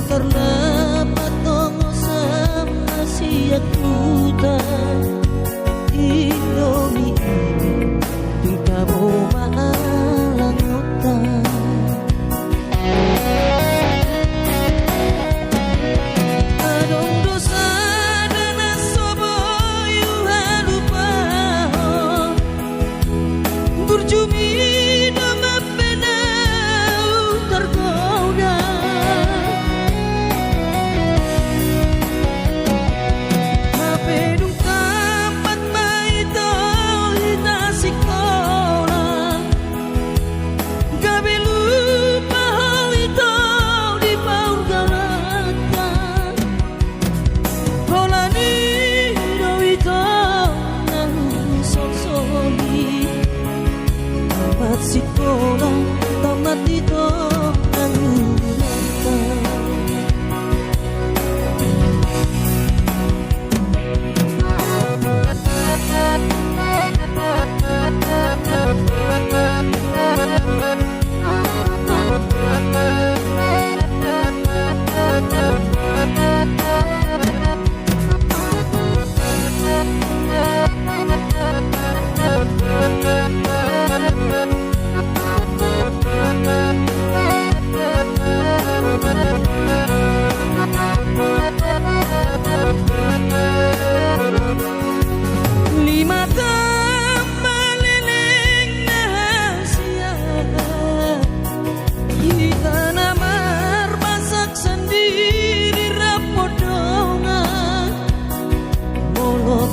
terdapat tongo sama siap puta Indomie tingkah boma langotan adong dosa dana sobo yuha lupa berjumi nama penau tergoda sekolah tamat itu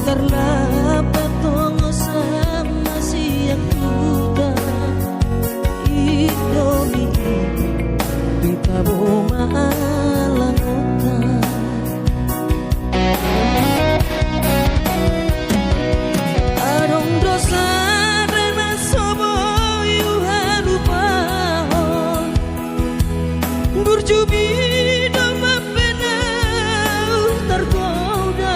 terdapat tongo sama siang kuda Indomie tingkah boma langotan adong dosa dana sobo yuha lupa berjubi dama penau tergoda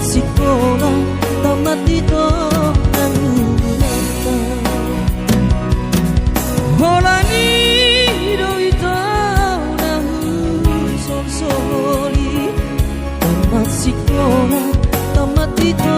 sekolah tamat itu nangunata holani do itu nangun sonsori tamat sekolah tamat itu